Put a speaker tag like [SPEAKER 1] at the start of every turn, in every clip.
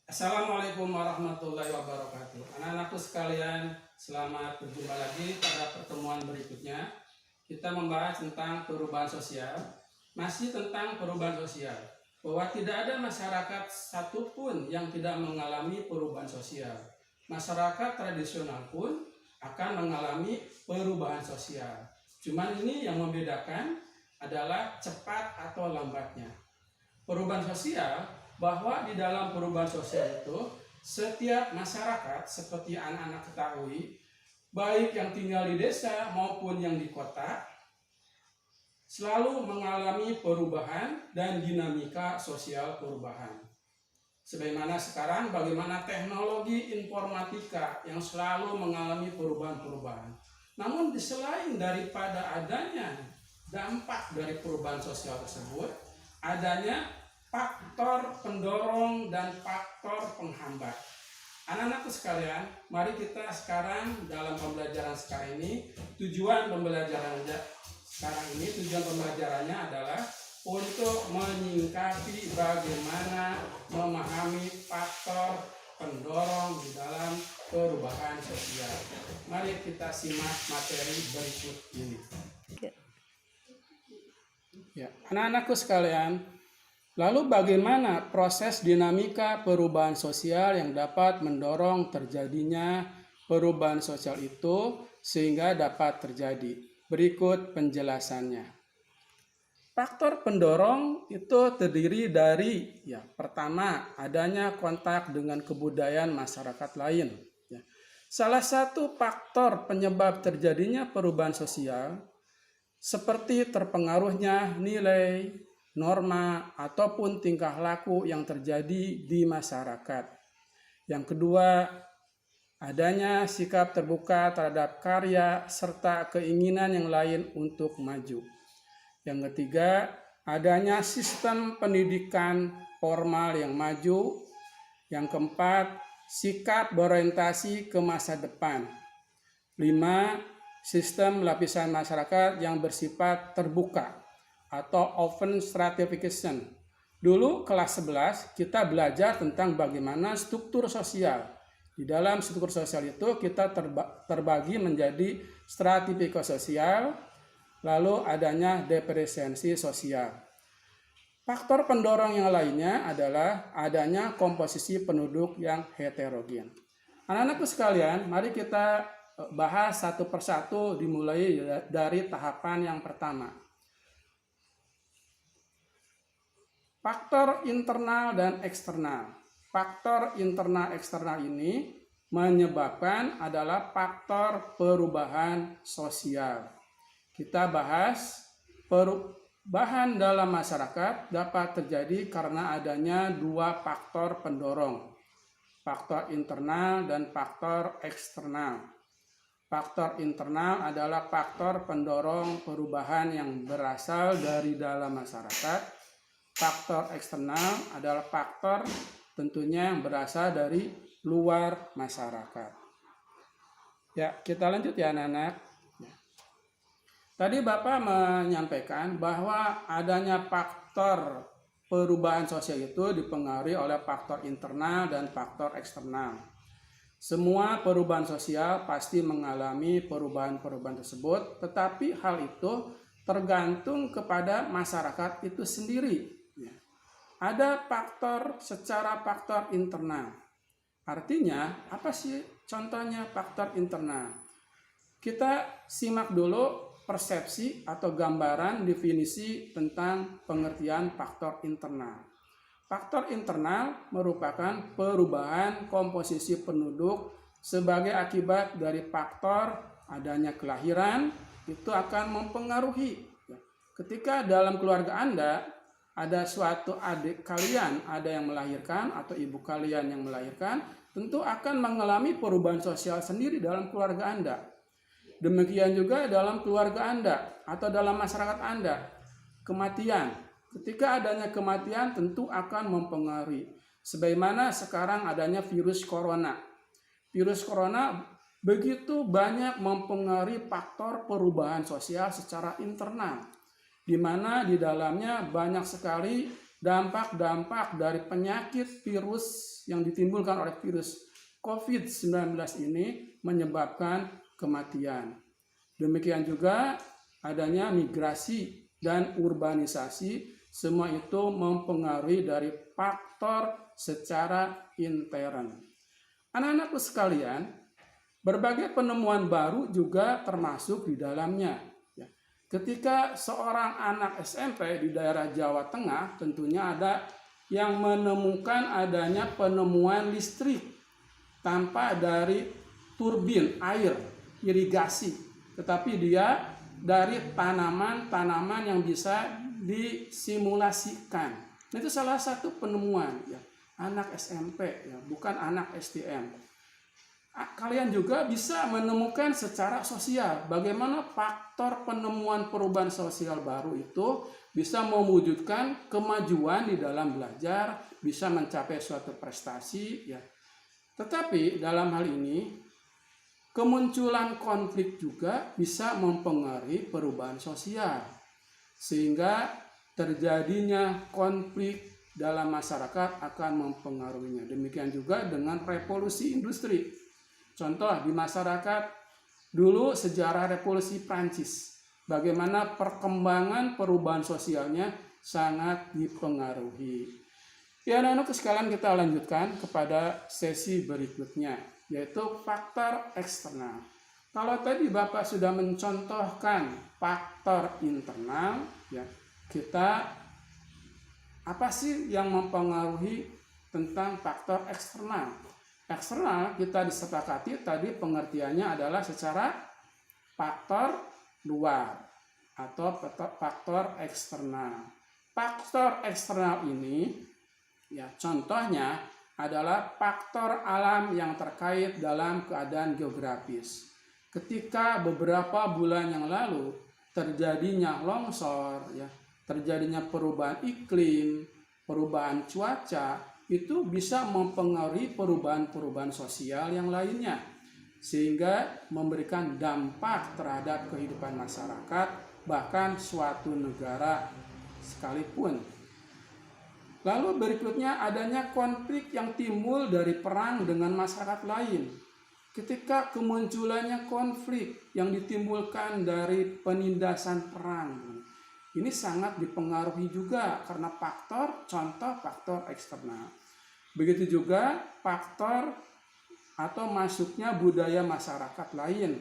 [SPEAKER 1] Assalamualaikum warahmatullahi wabarakatuh. Anak-anakku sekalian, selamat berjumpa lagi pada pertemuan berikutnya. Kita membahas tentang perubahan sosial. Masih tentang perubahan sosial. Bahwa tidak ada masyarakat satupun yang tidak mengalami perubahan sosial. Masyarakat tradisional pun akan mengalami perubahan sosial. Cuman ini yang membedakan adalah cepat atau lambatnya. Perubahan sosial, bahwa di dalam perubahan sosial itu setiap masyarakat seperti anak-anak ketahui, baik yang tinggal di desa maupun yang di kota, selalu mengalami perubahan dan dinamika sosial perubahan. Sebagaimana sekarang bagaimana teknologi informatika yang selalu mengalami perubahan-perubahan. Namun selain daripada adanya dampak dari perubahan sosial tersebut, adanya faktor pendorong dan faktor penghambat. Anak-anakku sekalian, mari kita sekarang dalam pembelajaran sekarang ini, tujuan pembelajarannya adalah untuk menyingkapi bagaimana memahami faktor pendorong di dalam perubahan sosial. Mari kita simak materi berikut ini. Ya, anak-anakku sekalian, lalu bagaimana proses dinamika perubahan sosial yang dapat mendorong terjadinya perubahan sosial itu sehingga dapat terjadi? Berikut penjelasannya. Faktor pendorong itu terdiri dari pertama, adanya kontak dengan kebudayaan masyarakat lain. Salah satu faktor penyebab terjadinya perubahan sosial seperti terpengaruhnya nilai, norma, ataupun tingkah laku yang terjadi di masyarakat. Yang kedua, adanya sikap terbuka terhadap karya serta keinginan yang lain untuk maju. Yang ketiga, adanya sistem pendidikan formal yang maju. Yang keempat, sikap berorientasi ke masa depan. 5. Sistem lapisan masyarakat yang bersifat terbuka atau open stratification. Dulu kelas 11 kita belajar tentang bagaimana struktur sosial. Di dalam struktur sosial itu kita terbagi menjadi stratifikasi sosial, lalu adanya diferensiasi sosial. Faktor pendorong yang lainnya adalah adanya komposisi penduduk yang heterogen. Anak-anakku sekalian, mari kita bahas satu persatu dimulai dari tahapan yang pertama. Faktor internal dan eksternal. Faktor internal eksternal ini menyebabkan adalah faktor perubahan sosial. Kita bahas perubahan dalam masyarakat dapat terjadi karena adanya dua faktor pendorong. Faktor internal dan faktor eksternal. Faktor internal adalah faktor pendorong perubahan yang berasal dari dalam masyarakat. Faktor eksternal adalah faktor tentunya yang berasal dari luar masyarakat. Ya, kita lanjut ya anak-anak. Tadi Bapak menyampaikan bahwa adanya faktor perubahan sosial itu dipengaruhi oleh faktor internal dan faktor eksternal. Semua perubahan sosial pasti mengalami perubahan-perubahan tersebut, tetapi hal itu tergantung kepada masyarakat itu sendiri. Ada faktor secara faktor internal. Artinya, apa sih contohnya faktor internal? Kita simak dulu persepsi atau gambaran definisi tentang pengertian faktor internal. Faktor internal merupakan perubahan komposisi penduduk sebagai akibat dari faktor adanya kelahiran, itu akan mempengaruhi. Ketika dalam keluarga Anda ada suatu adik kalian, ada yang melahirkan atau ibu kalian yang melahirkan, tentu akan mengalami perubahan sosial sendiri dalam keluarga Anda. Demikian juga dalam keluarga Anda atau dalam masyarakat Anda. Kematian, ketika adanya kematian tentu akan mempengaruhi. Sebagaimana sekarang adanya virus corona. Virus corona begitu banyak mempengaruhi faktor perubahan sosial secara internal, di mana di dalamnya banyak sekali dampak-dampak dari penyakit virus yang ditimbulkan oleh virus COVID-19 ini menyebabkan kematian. Demikian juga adanya migrasi dan urbanisasi, semua itu mempengaruhi dari faktor secara intern. Anak-anakku sekalian, berbagai penemuan baru juga termasuk di dalamnya. Ketika seorang anak SMP di daerah Jawa Tengah, tentunya ada yang menemukan adanya penemuan listrik tanpa dari turbin air irigasi, tetapi dia dari tanaman-tanaman yang bisa disimulasikan. Nah, itu salah satu penemuan ya, anak SMP ya, bukan anak STM. Kalian juga bisa menemukan secara sosial bagaimana faktor penemuan perubahan sosial baru itu bisa mewujudkan kemajuan di dalam belajar, bisa mencapai suatu prestasi ya. Tetapi dalam hal ini kemunculan konflik juga bisa mempengaruhi perubahan sosial, sehingga terjadinya konflik dalam masyarakat akan mempengaruhinya. Demikian juga dengan revolusi industri. Contoh di masyarakat dulu sejarah revolusi Prancis, bagaimana perkembangan perubahan sosialnya sangat dipengaruhi. Ya, anak-anak sekalian, kita lanjutkan kepada sesi berikutnya, yaitu faktor eksternal. Kalau tadi Bapak sudah mencontohkan faktor internal, ya, kita apa sih yang mempengaruhi tentang faktor eksternal? Eksternal kita disepakati tadi pengertiannya adalah secara faktor luar atau faktor eksternal. Faktor eksternal ini ya contohnya adalah faktor alam yang terkait dalam keadaan geografis. Ketika beberapa bulan yang lalu terjadinya longsor ya, terjadinya perubahan iklim, perubahan cuaca, itu bisa mempengaruhi perubahan-perubahan sosial yang lainnya, sehingga memberikan dampak terhadap kehidupan masyarakat, bahkan suatu negara sekalipun. Lalu berikutnya adanya konflik yang timbul dari perang dengan masyarakat lain. Ketika kemunculannya konflik yang ditimbulkan dari penindasan perang, ini sangat dipengaruhi juga karena faktor eksternal. Begitu juga faktor atau masuknya budaya masyarakat lain.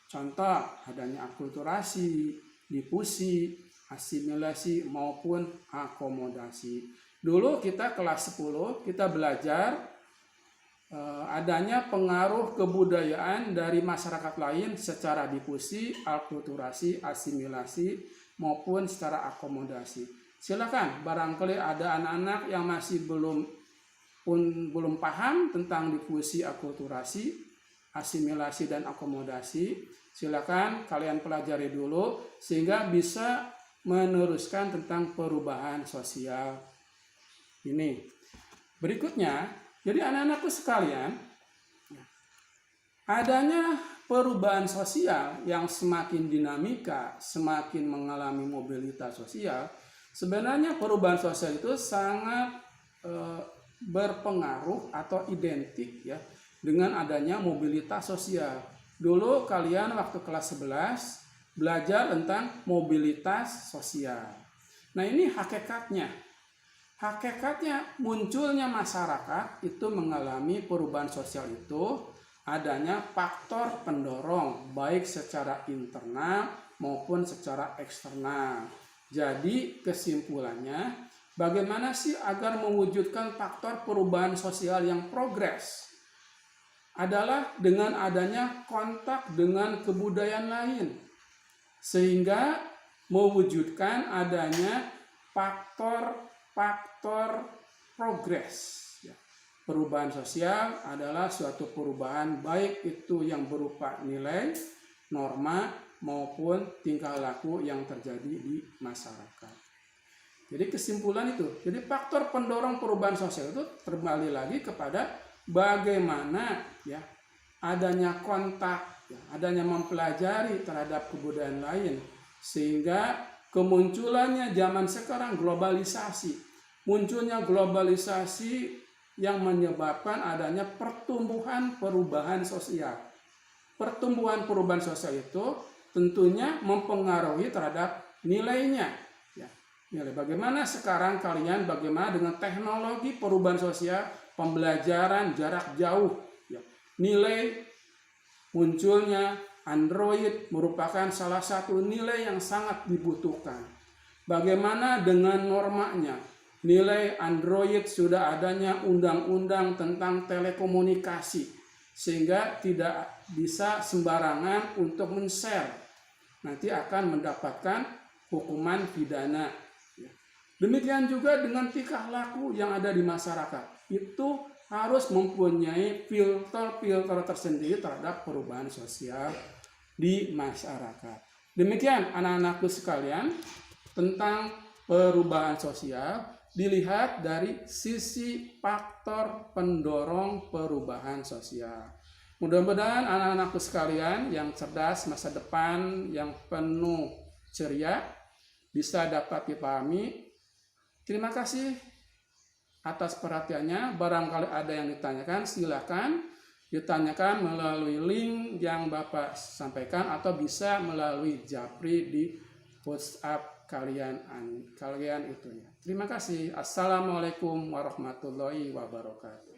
[SPEAKER 1] Contoh adanya akulturasi, difusi, asimilasi maupun akomodasi. Dulu kita kelas 10 kita belajar adanya pengaruh kebudayaan dari masyarakat lain secara difusi, akulturasi, asimilasi maupun secara akomodasi. Silakan, barangkali ada anak-anak yang masih belum paham tentang difusi, akulturasi, asimilasi dan akomodasi. Silakan kalian pelajari dulu sehingga bisa meneruskan tentang perubahan sosial ini. Berikutnya, jadi anak-anakku sekalian, adanya perubahan sosial yang semakin dinamika, semakin mengalami mobilitas sosial, sebenarnya perubahan sosial itu sangat berpengaruh atau identik ya dengan adanya mobilitas sosial. Dulu kalian waktu kelas 11 belajar tentang mobilitas sosial. Nah, ini hakikatnya. Hakikatnya munculnya masyarakat itu mengalami perubahan sosial itu adanya faktor pendorong baik secara internal maupun secara eksternal. Jadi kesimpulannya, bagaimana sih agar mewujudkan faktor perubahan sosial yang progres? Adalah dengan adanya kontak dengan kebudayaan lain, sehingga mewujudkan adanya faktor progres. Perubahan sosial adalah suatu perubahan baik itu yang berupa nilai, norma, maupun tingkah laku yang terjadi di masyarakat. Jadi kesimpulan itu, jadi faktor pendorong perubahan sosial itu kembali lagi kepada bagaimana ya adanya kontak, ya, adanya mempelajari terhadap kebudayaan lain, sehingga kemunculannya zaman sekarang globalisasi, munculnya globalisasi yang menyebabkan adanya pertumbuhan perubahan sosial. Pertumbuhan perubahan sosial itu tentunya mempengaruhi terhadap nilainya. Ya, nilai bagaimana sekarang kalian, bagaimana dengan teknologi perubahan sosial, pembelajaran jarak jauh. Ya, nilai munculnya Android merupakan salah satu nilai yang sangat dibutuhkan. Bagaimana dengan normanya? Nilai Android sudah adanya undang-undang tentang telekomunikasi, sehingga tidak bisa sembarangan untuk men-share. Nanti akan mendapatkan hukuman pidana. Demikian juga dengan tingkah laku yang ada di masyarakat. Itu harus mempunyai filter-filter tersendiri terhadap perubahan sosial di masyarakat. Demikian anak-anakku sekalian, tentang perubahan sosial dilihat dari sisi faktor pendorong perubahan sosial. Mudah-mudahan anak-anakku sekalian yang cerdas, masa depan yang penuh ceria bisa dapat dipahami. Terima kasih atas perhatiannya. Barangkali ada yang ditanyakan, silakan ditanyakan melalui link yang Bapak sampaikan atau bisa melalui japri di WhatsApp kalian itu ya. Terima kasih. Assalamualaikum warahmatullahi wabarakatuh.